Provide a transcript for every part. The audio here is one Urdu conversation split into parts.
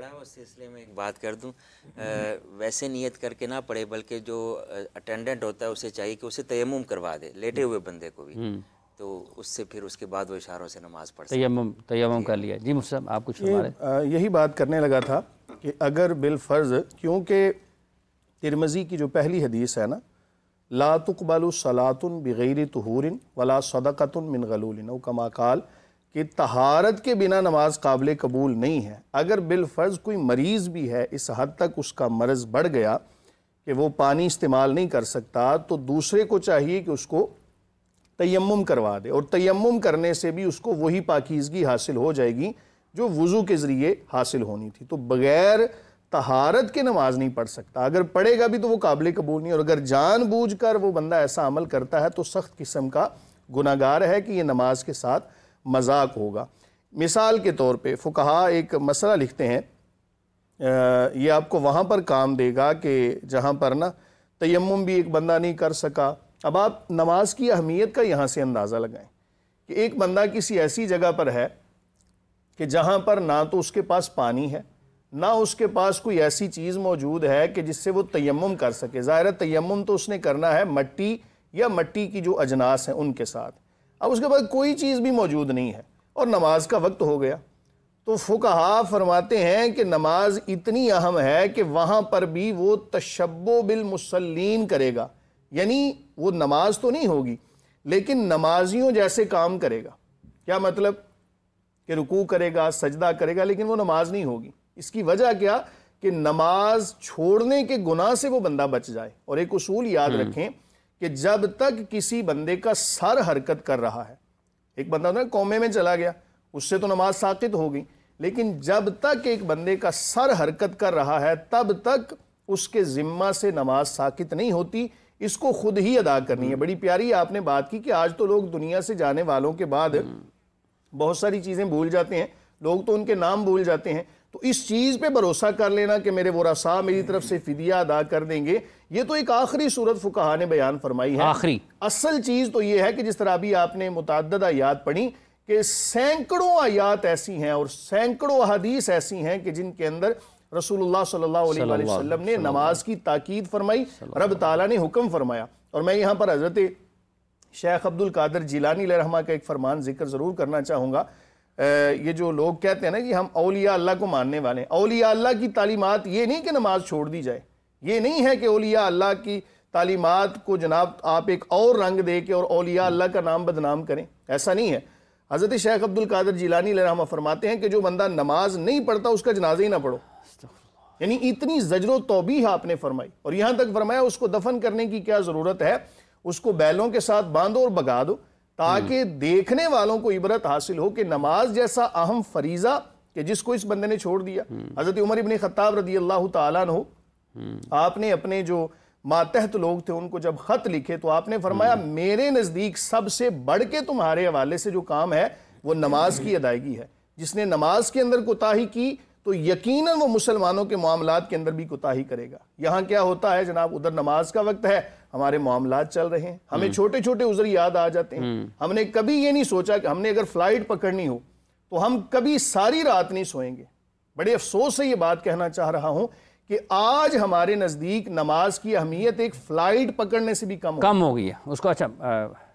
پڑھا ہے اس سلسلے میں ایک بات کر دوں. ویسے نیت کر کے نہ پڑھے بلکہ جو اٹینڈنٹ ہوتا ہے اسے چاہیے کہ اسے تیمم کروا دے لیٹے ہوئے بندے کو بھی, تو اس سے پھر اس کے بعد وہ اشاروں سے نماز پڑھ سکتے ہیں. تیمم کر لیا. جی مفتی صاحب آپ کچھ فرما رہے. یہی بات کرنے لگا تھا کہ اگر بالفرض, کیونکہ ترمذی کی جو پہلی حدیث ہے نا, لا تقبل صلاۃ بغیر طہور ولا صدقۃ من غلول, او کما قال, کہ طہارت کے بنا نماز قابل قبول نہیں ہے. اگر بالفرض کوئی مریض بھی ہے, اس حد تک اس کا مرض بڑھ گیا کہ وہ پانی استعمال نہیں کر سکتا, تو دوسرے کو چاہیے کہ اس کو تیمم کروا دے, اور تیمم کرنے سے بھی اس کو وہی پاکیزگی حاصل ہو جائے گی جو وضو کے ذریعے حاصل ہونی تھی. تو بغیر طہارت کے نماز نہیں پڑھ سکتا. اگر پڑھے گا بھی تو وہ قابل قبول نہیں, اور اگر جان بوجھ کر وہ بندہ ایسا عمل کرتا ہے تو سخت قسم کا گناہگار ہے کہ یہ نماز کے ساتھ مذاق ہوگا. مثال کے طور پہ فقہا ایک مسئلہ لکھتے ہیں, یہ آپ کو وہاں پر کام دے گا کہ جہاں پر نا تیمم بھی ایک بندہ نہیں کر سکا. اب آپ نماز کی اہمیت کا یہاں سے اندازہ لگائیں کہ ایک بندہ کسی ایسی جگہ پر ہے کہ جہاں پر نہ تو اس کے پاس پانی ہے, نہ اس کے پاس کوئی ایسی چیز موجود ہے کہ جس سے وہ تیمم کر سکے. ظاہر تیمم تو اس نے کرنا ہے مٹی یا مٹی کی جو اجناس ہیں ان کے ساتھ. اب اس کے بعد کوئی چیز بھی موجود نہیں ہے اور نماز کا وقت ہو گیا, تو فقہا فرماتے ہیں کہ نماز اتنی اہم ہے کہ وہاں پر بھی وہ تشبہ بالمصلین کرے گا. یعنی وہ نماز تو نہیں ہوگی لیکن نمازیوں جیسے کام کرے گا. کیا مطلب؟ کہ رکوع کرے گا, سجدہ کرے گا, لیکن وہ نماز نہیں ہوگی. اس کی وجہ کیا؟ کہ نماز چھوڑنے کے گناہ سے وہ بندہ بچ جائے. اور ایک اصول یاد رکھیں کہ جب تک کسی بندے کا سر حرکت کر رہا ہے, ایک بندہ نا کومے میں چلا گیا, اس سے تو نماز ساقط ہو گئی, لیکن جب تک ایک بندے کا سر حرکت کر رہا ہے تب تک اس کے ذمہ سے نماز ساقط نہیں ہوتی. اس کو خود ہی ادا کرنی ہے. بڑی پیاری آپ نے بات کی کہ آج تو لوگ دنیا سے جانے والوں کے بعد بہت ساری چیزیں بھول جاتے ہیں, لوگ تو ان کے نام بھول جاتے ہیں. تو اس چیز پہ بھروسہ کر لینا کہ میرے ورثاء میری طرف سے فدیہ ادا کر دیں گے, یہ تو ایک آخری صورت فقہا نے بیان فرمائی ہے. آخری اصل چیز تو یہ ہے کہ جس طرح بھی آپ نے متعدد آیات پڑھی کہ سینکڑوں آیات ایسی ہیں اور سینکڑوں احادیث ایسی ہیں کہ جن کے اندر رسول اللہ صلی اللہ علیہ وآلہ وسلم نے نماز کی تاکید فرمائی, رب تعالیٰ نے حکم فرمایا. اور میں یہاں پر حضرت شیخ عبد القادر جیلانی علیہ رحمہ کا ایک فرمان ذکر ضرور کرنا چاہوں گا. یہ جو لوگ کہتے ہیں نا کہ ہم اولیاء اللہ کو ماننے والے ہیں, اولیاء اللہ کی تعلیمات یہ نہیں کہ نماز چھوڑ دی جائے, یہ نہیں ہے کہ اولیاء اللہ کی تعلیمات کو جناب آپ ایک اور رنگ دے کے اور اولیاء اللہ کا نام بدنام کریں, ایسا نہیں ہے. حضرت شیخ عبد القادر جیلانی علیہ رحمہ فرماتے ہیں کہ جو بندہ نماز نہیں پڑھتا اس کا جنازہ ہی نہ پڑھو. یعنی اتنی زجر و توبیح آپ نے فرمائی, اور یہاں تک فرمایا اس کو دفن کرنے کی کیا ضرورت ہے, اس کو بیلوں کے ساتھ باندھو اور بگا دو تاکہ دیکھنے والوں کو عبرت حاصل ہو کہ نماز جیسا اہم فریضہ کہ جس کو اس بندے نے چھوڑ دیا. حضرت عمر ابن خطاب رضی اللہ تعالیٰ عنہ, آپ نے اپنے جو ماتحت لوگ تھے ان کو جب خط لکھے تو آپ نے فرمایا میرے نزدیک سب سے بڑھ کے تمہارے حوالے سے جو کام ہے وہ نماز کی ادائیگی ہے. جس نے نماز کے اندر کوتاہی کی تو یقیناً وہ مسلمانوں کے معاملات کے اندر بھی کوتاہی کرے گا. یہاں کیا ہوتا ہے جناب, ادھر نماز کا وقت ہے, ہمارے معاملات چل رہے ہیں, ہمیں چھوٹے چھوٹے عذر یاد آ جاتے ہیں. ہم نے کبھی یہ نہیں سوچا کہ ہم نے اگر فلائٹ پکڑنی ہو تو ہم کبھی ساری رات نہیں سوئیں گے. بڑے افسوس سے یہ بات کہنا چاہ رہا ہوں کہ آج ہمارے نزدیک نماز کی اہمیت ایک فلائٹ پکڑنے سے بھی کم ہو گئی ہے اس کو. اچھا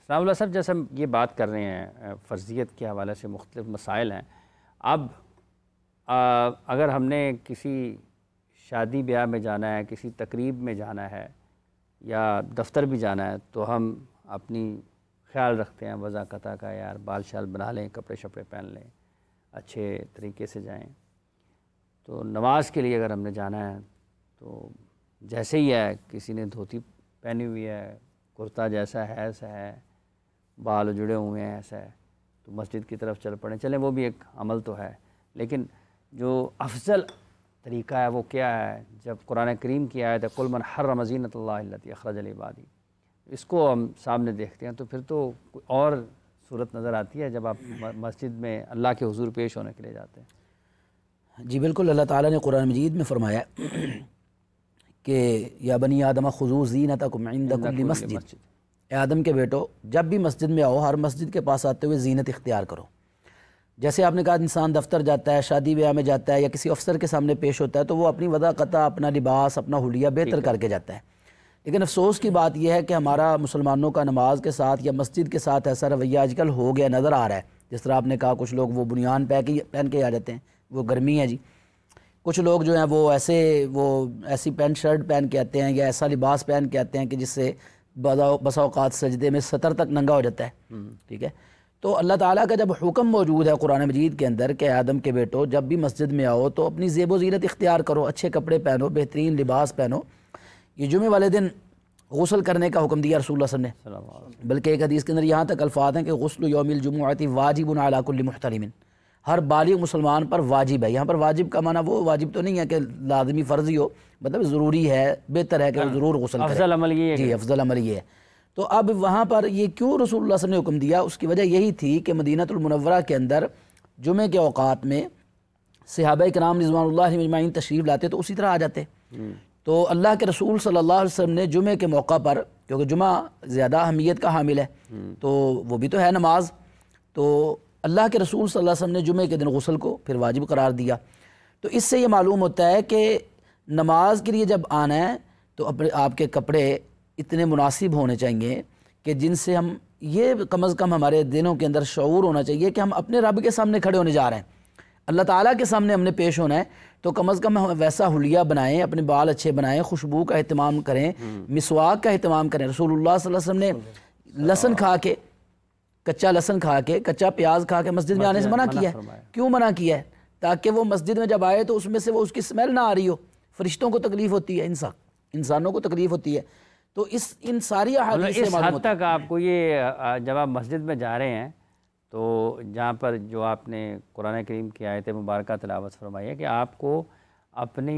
سلام اللہ صاحب, جیسے ہم یہ بات کر رہے ہیں فرضیت کے حوالے سے مختلف مسائل ہیں. اب اگر ہم نے کسی شادی بیاہ میں جانا ہے, کسی تقریب میں جانا ہے یا دفتر بھی جانا ہے تو ہم اپنی خیال رکھتے ہیں وضاقتہ کا, یار بال شال بنا لیں, کپڑے شپڑے پہن لیں, اچھے طریقے سے جائیں. تو نماز کے لیے اگر ہم نے جانا ہے تو جیسے ہی ہے, کسی نے دھوتی پہنی ہوئی ہے, کرتا جیسا ہے ایسا ہے, بال جڑے ہوئے ہیں ایسا ہے, تو مسجد کی طرف چل پڑیں. چلیں وہ بھی ایک عمل تو ہے, لیکن جو افضل طریقہ ہے وہ کیا ہے؟ جب قرآن کریم کی آیت ہے قُلْ مَنْ حَرَّمَ زِینَةَ اللَّهِ الَّتِي أَخْرَجَ لِعِبَادِهِ, اس کو ہم سامنے دیکھتے ہیں تو پھر تو کوئی اور صورت نظر آتی ہے جب آپ مسجد میں اللہ کے حضور پیش ہونے کے لیے جاتے ہیں. جی بالکل, اللہ تعالیٰ نے قرآن مجید میں فرمایا کہ یا بنی آدم خذوا زینتکم عند کل مسجد, اے آدم کے بیٹو جب بھی مسجد میں آؤ ہر مسجد کے پاس آتے ہوئے زینت اختیار کرو. جیسے آپ نے کہا انسان دفتر جاتا ہے، شادی بیاہ میں جاتا ہے یا کسی افسر کے سامنے پیش ہوتا ہے تو وہ اپنی وضع قطع، اپنا لباس، اپنا حلیہ بہتر کر کے جاتا ہے. لیکن افسوس کی بات یہ ہے کہ ہمارا مسلمانوں کا نماز کے ساتھ یا مسجد کے ساتھ ایسا رویہ آج کل ہو گیا، نظر آ رہا ہے. جس طرح آپ نے کہا کچھ لوگ وہ بنیان پہن کے آ جاتے ہیں، وہ گرمی ہے جی. کچھ لوگ جو ہیں وہ ایسی پینٹ شرٹ پہن کے آتے ہیں یا ایسا لباس پہن کے آتے ہیں کہ جس سے بسا اوقات سجدے میں سطر تک ننگا ہو جاتا ہے. ٹھیک ہے، تو اللہ تعالیٰ کا جب حکم موجود ہے قرآن مجید کے اندر کہ آدم کے بیٹو جب بھی مسجد میں آؤ تو اپنی زیب و زینت اختیار کرو، اچھے کپڑے پہنو، بہترین لباس پہنو. یہ جمعے والے دن غسل کرنے کا حکم دیا رسول اللہ صلی اللہ علیہ وسلم نے، بلکہ ایک حدیث کے اندر یہاں تک الفاظ ہیں کہ غسل یوم الجمعۃ واجب علی کل محترم، ہر بالغ مسلمان پر واجب ہے. یہاں پر واجب کا معنی وہ واجب تو نہیں ہے کہ لازمی فرضی ہو، مطلب ضروری ہے، بہتر ہے کہ وہ ضرور غسل کرے. افضل عمل یہ ہے جی، افضل عمل یہ ہے. تو اب وہاں پر یہ کیوں رسول اللہ صلی اللہ علیہ وسلم نے حکم دیا؟ اس کی وجہ یہی تھی کہ مدینہ المنورہ کے اندر جمعے کے اوقات میں صحابہ کرام رضوان اللہ علیہم اجمعین تشریف لاتے تو اسی طرح آ جاتے. تو اللہ کے رسول صلی اللہ علیہ وسلم نے جمعے کے موقع پر، کیونکہ جمعہ زیادہ اہمیت کا حامل ہے تو وہ بھی تو ہے نماز، تو اللہ کے رسول صلی اللہ علیہ وسلم نے جمعے کے دن غسل کو پھر واجب قرار دیا. تو اس سے یہ معلوم ہوتا ہے کہ نماز کے لیے جب آنا ہے تو اپنے آپ کے کپڑے اتنے مناسب ہونے چاہیے کہ جن سے ہم یہ کم از کم ہمارے دلوں کے اندر شعور ہونا چاہیے کہ ہم اپنے رب کے سامنے کھڑے ہونے جا رہے ہیں، اللہ تعالیٰ کے سامنے ہم نے پیش ہونا ہے. تو کم از کم ہم ویسا حلیہ بنائیں، اپنے بال اچھے بنائیں، خوشبو کا اہتمام کریں، مسواک کا اہتمام کریں. رسول اللہ صلی اللہ علیہ وسلم نے لہسن کھا کے، کچا لہسن کھا کے، کچا پیاز کھا کے مسجد میں آنے سے منع کیا ہے. کیوں منع کیا ہے؟ تاکہ وہ مسجد میں جب آئے تو اس میں سے وہ اس کی اسمیل نہ آ رہی ہو. فرشتوں کو تکلیف ہوتی ہے، انسانوں کو تکلیف ہوتی ہے. تو ان ساری احادیث سے معلوم ہوتا ہے. اس حد تک آپ کو یہ جب آپ مسجد میں جا رہے ہیں تو جہاں پر جو آپ نے قرآن کریم کی آیت مبارکہ تلاوت فرمائی ہے کہ آپ کو اپنی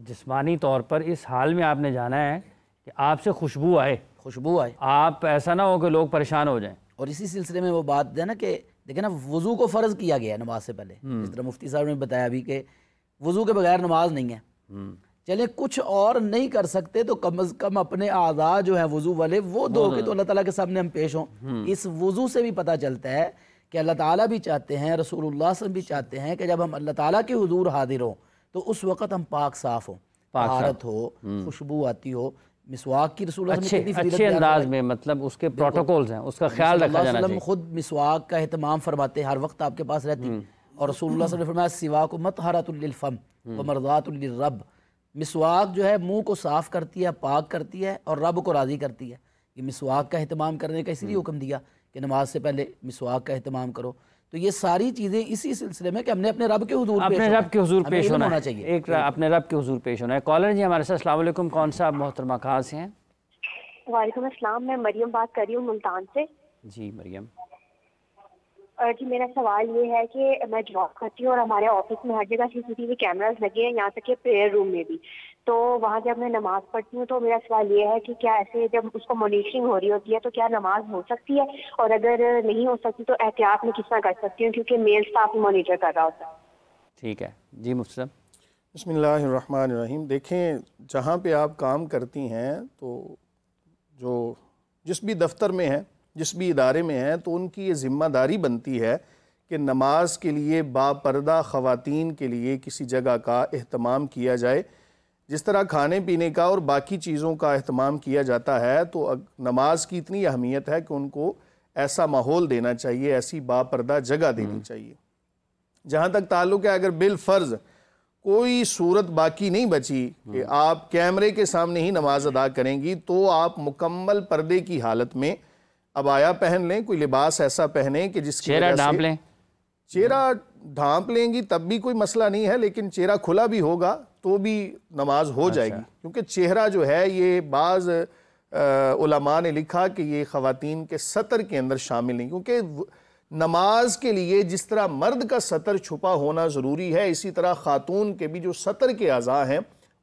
جسمانی طور پر اس حال میں آپ نے جانا ہے کہ آپ سے خوشبو آئے، آپ ایسا نہ ہو کہ لوگ پریشان ہو جائیں. اور اسی سلسلے میں وہ بات ہے نا کہ دیکھیں نا، وضو کو فرض کیا گیا ہے نماز سے پہلے، جس طرح مفتی صاحب نے بتایا ابھی کہ وضو کے بغیر نماز نہیں ہے. چلیں کچھ اور نہیں کر سکتے تو کم از کم اپنے اعضاء جو ہیں وضو والے وہ دھو کے تو اللہ تعالیٰ کے سامنے ہم پیش ہوں. اس وضو سے بھی پتہ چلتا ہے کہ اللہ تعالیٰ بھی چاہتے ہیں، رسول اللہ صلی اللہ علیہ وسلم بھی چاہتے ہیں کہ جب ہم اللہ تعالیٰ کے حضور حاضر ہوں تو اس وقت ہم پاک صاف ہوں، طہارت ہو، خوشبو آتی ہو. مسواک کی رسول اللہ صلی اللہ علیہ وسلم اچھے انداز میں، مطلب اس کے پروٹوکولز ہیں، اس کا خیال رکھا جانا چاہیے. خود مسواک کا اہتمام فرماتے ہیں، ہر وقت آپ کے پاس رہتی. اور رسول اللہ صلی اللہ علیہ وسلم نے فرمایا سواک مطہرۃ للفم ومرضات للرب. مسواک جو ہے منہ کو صاف کرتی ہے، پاک کرتی ہے اور رب کو راضی کرتی ہے. یہ مسواک کا اہتمام کرنے کا اس لیے حکم دیا کہ نماز سے پہلے مسواک کا اہتمام کرو. تو یہ ساری چیزیں اسی سلسلے میں کہ ہم نے اپنے رب کے حضور پیش ہونا چاہیے، ایک اپنے رب کے حضور پیش ہونا ہے. کالر جی ہمارے ساتھ، السلام علیکم. کون صاحب محترمہ کہاں سے ہیں؟ وعلیکم السلام، میں مریم بات کر رہی ہوں ملتان سے. جی مریم. جی میرا سوال یہ ہے کہ میں جاب کرتی ہوں اور ہمارے آفس میں ہر جگہ CCTV کیمراز لگے ہیں، یہاں تک کہ پریئر روم میں بھی. تو وہاں جب میں نماز پڑھتی ہوں تو میرا سوال یہ ہے کہ کیا ایسے جب اس کو مانیٹرنگ ہو رہی ہوتی ہے تو کیا نماز ہو سکتی ہے، اور اگر نہیں ہو سکتی تو احتیاط میں کس طرح کر سکتی ہوں کیونکہ میل اسٹاف مانیٹر کر رہا ہوتا ہے. ٹھیک ہے جی مفتی صاحب. بسم اللہ الرحمن الرحیم. دیکھیں جہاں پہ آپ کام کرتی ہیں تو جو جس بھی دفتر میں ہیں، جس بھی ادارے میں ہیں، تو ان کی یہ ذمہ داری بنتی ہے کہ نماز کے لیے باپردہ خواتین کے لیے کسی جگہ کا اہتمام کیا جائے. جس طرح کھانے پینے کا اور باقی چیزوں کا اہتمام کیا جاتا ہے تو نماز کی اتنی اہمیت ہے کہ ان کو ایسا ماحول دینا چاہیے، ایسی باپردہ جگہ دینی چاہیے. جہاں تک تعلق ہے اگر بالفرض کوئی صورت باقی نہیں بچی کہ آپ کیمرے کے سامنے ہی نماز ادا کریں گی تو آپ مکمل پردے کی حالت میں عبایا پہن لیں، کوئی لباس ایسا پہنیں کہ جس کی چہرہ ڈھانپ لیں. چہرہ ڈھانپ لیں گی تب بھی کوئی مسئلہ نہیں ہے، لیکن چہرہ کھلا بھی ہوگا تو بھی نماز ہو جائے گی. کیونکہ چہرہ جو ہے یہ بعض علماء نے لکھا کہ یہ خواتین کے سطر کے اندر شامل نہیں، کیونکہ نماز کے لیے جس طرح مرد کا سطر چھپا ہونا ضروری ہے اسی طرح خاتون کے بھی جو سطر کے اعضاء ہیں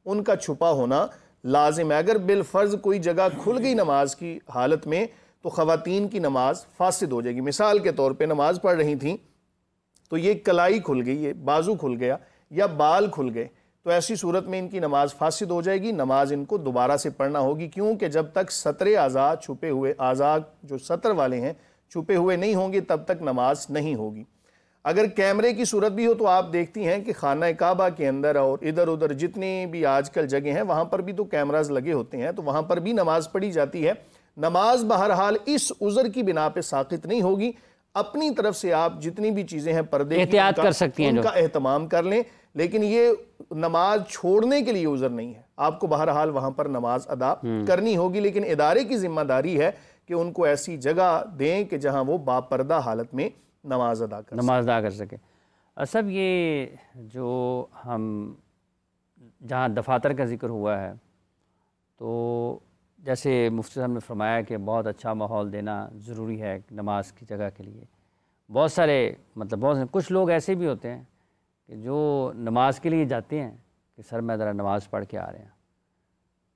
ان کا چھپا ہونا لازم ہے. اگر بالفرض کوئی جگہ کھل گئی نماز کی حالت میں تو خواتین کی نماز فاسد ہو جائے گی. مثال کے طور پہ نماز پڑھ رہی تھیں تو یہ کلائی کھل گئی، یہ بازو کھل گیا یا بال کھل گئے تو ایسی صورت میں ان کی نماز فاسد ہو جائے گی. نماز ان کو دوبارہ سے پڑھنا ہوگی، کیونکہ جب تک سطر اعضاء چھپے ہوئے اعضاء جو سطر والے ہیں چھپے ہوئے نہیں ہوں گے تب تک نماز نہیں ہوگی. اگر کیمرے کی صورت بھی ہو تو آپ دیکھتی ہیں کہ خانہ کعبہ کے اندر اور ادھر ادھر جتنی بھی آج کل جگہ ہیں وہاں پر بھی تو کیمراز لگے ہوتے ہیں، تو وہاں پر بھی نماز پڑھی جاتی ہے۔ نماز بہرحال اس عذر کی بنا پہ ساقط نہیں ہوگی، اپنی طرف سے آپ جتنی بھی چیزیں ہیں پردے کی احتیاط کر سکتی ہیں، ان کا اہتمام کر لیں، لیکن یہ نماز چھوڑنے کے لیے عذر نہیں ہے، آپ کو بہرحال وہاں پر نماز ادا کرنی ہوگی، لیکن ادارے کی ذمہ داری ہے کہ ان کو ایسی جگہ دیں کہ جہاں وہ باپردہ حالت میں نماز ادا کر سکے۔ صاحب یہ جو ہم جہاں دفاتر کا ذکر ہوا ہے تو جیسے مفتی صاحب نے فرمایا کہ بہت اچھا ماحول دینا ضروری ہے نماز کی جگہ کے لیے، بہت سارے کچھ لوگ ایسے بھی ہوتے ہیں کہ جو نماز کے لیے جاتے ہیں کہ سر میں ذرا نماز پڑھ کے آ رہے ہیں،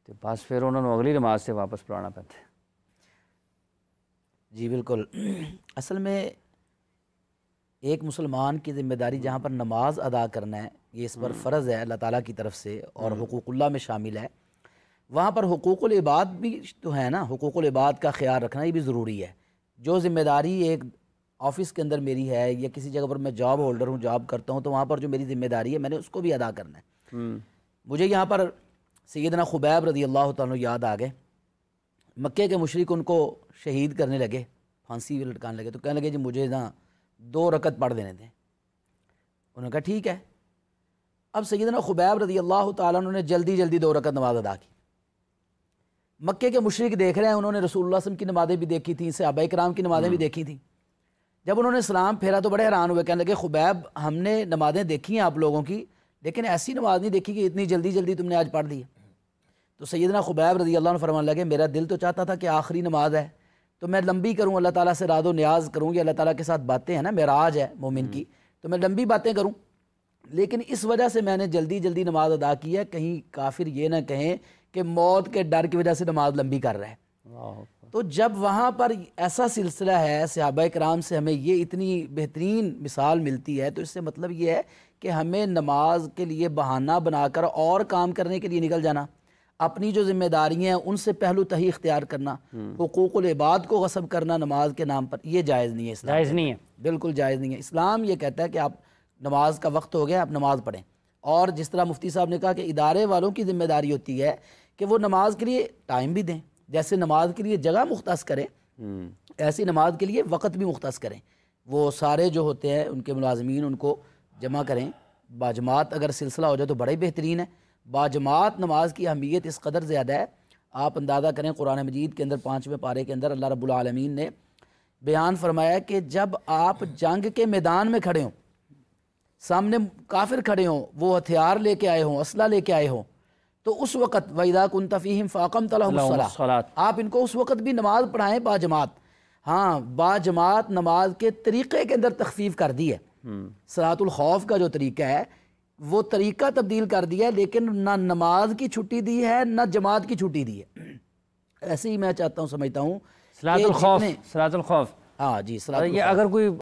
تو بس پھر انہوں نے اگلی نماز سے واپس پڑھانا پڑتا ہے۔ جی بالکل، اصل میں ایک مسلمان کی ذمہ داری جہاں پر نماز ادا کرنا ہے، یہ اس پر فرض ہے اللہ تعالیٰ کی طرف سے اور حقوق اللہ میں شامل ہے، وہاں پر حقوق العباد بھی تو ہے نا، حقوق العباد کا خیال رکھنا یہ بھی ضروری ہے۔ جو ذمہ داری ایک آفس کے اندر میری ہے یا کسی جگہ پر میں جاب ہولڈر ہوں، جاب کرتا ہوں، تو وہاں پر جو میری ذمہ داری ہے میں نے اس کو بھی ادا کرنا ہے۔ مجھے یہاں پر سیدنا خبیب رضی اللہ تعالیٰ یاد آ گئے، مکے کے مشرک ان کو شہید کرنے لگے، پھانسی لٹکانے لگے، تو کہنے لگے جی مجھے نا 2 رکعت پڑھ دینے دیں۔ انہوں نے کہا ٹھیک ہے۔ اب سیدنا خبیب رضی اللہ تعالیٰ نے جلدی 2 رکعت نماز ادا کی۔ مکے کے مشرک دیکھ رہے ہیں، انہوں نے رسول اللہ صلی اللہ علیہ وسلم کی نمازیں بھی دیکھی تھیں، صحابہ کرام کی نمازیں بھی دیکھی تھیں۔ جب انہوں نے سلام پھیرا تو بڑے حیران ہوئے، کہنے لگے خبیب ہم نے نمازیں دیکھی ہیں آپ لوگوں کی، لیکن ایسی نماز نہیں دیکھی کہ اتنی جلدی تم نے آج پڑھ دی۔ تو سیدنا خبیب رضی اللہ عنہ فرمانے لگے میرا دل تو چاہتا تھا کہ آخری نماز ہے تو میں لمبی کروں، اللہ تعالیٰ سے راز و نیاز کروں، یہ اللہ تعالیٰ کے ساتھ باتیں ہیں نا، معراج ہے مومن کی، تو میں لمبی باتیں کروں، لیکن اس وجہ سے میں نے جلدی نماز ادا کی ہے، کہیں کافر یہ نہ کہیں کہ موت کے ڈر کی وجہ سے نماز لمبی کر رہا ہے۔ تو جب وہاں پر ایسا سلسلہ ہے، صحابہ کرام سے ہمیں یہ اتنی بہترین مثال ملتی ہے، تو اس سے مطلب یہ ہے کہ ہمیں نماز کے لیے بہانہ بنا کر اور کام کرنے کے لیے نکل جانا، اپنی جو ذمہ داریاں ہیں ان سے پہلو تہی اختیار کرنا، حقوق العباد کو غصب کرنا نماز کے نام پر، یہ جائز نہیں ہے، جائز نہیں ہے، بالکل جائز نہیں ہے۔ اسلام یہ کہتا ہے کہ آپ نماز کا وقت ہو گیا آپ نماز پڑھیں، اور جس طرح مفتی صاحب نے کہا کہ ادارے والوں کی ذمہ داری ہوتی ہے کہ وہ نماز کے لیے ٹائم بھی دیں، جیسے نماز کے لیے جگہ مختص کریں ایسی نماز کے لیے وقت بھی مختص کریں، وہ سارے جو ہوتے ہیں ان کے ملازمین ان کو جمع کریں، باجماعت اگر سلسلہ ہو جائے تو بڑا ہی بہترین ہے۔ باجماعت نماز کی اہمیت اس قدر زیادہ ہے، آپ اندازہ کریں قرآن مجید کے اندر 5ویں پارے کے اندر اللہ رب العالمین نے بیان فرمایا کہ جب آپ جنگ کے میدان میں کھڑے ہوں، سامنے کافر کھڑے ہوں، وہ ہتھیار لے کے آئے ہوں، اسلحہ لے کے آئے ہوں، تو اس وقت وَإِذَا كُنْتَ فِيهِمْ فَأَقَمْتَ لَهُمُ الصَّلَاةَ، آپ ان کو اس وقت بھی نماز پڑھائیں باجماعت۔ ہاں باجماعت نماز کے طریقے کے اندر تخفیف کر دی ہے، صلاۃ الخوف کا جو طریقہ ہے وہ طریقہ تبدیل کر دیا ہے، لیکن نہ نماز کی چھٹی دی ہے نہ جماعت کی چھٹی دی ہے۔ ایسے ہی میں چاہتا ہوں سمجھتا ہوں صلاۃ الخوف، ہاں جی، یہ اگر کوئی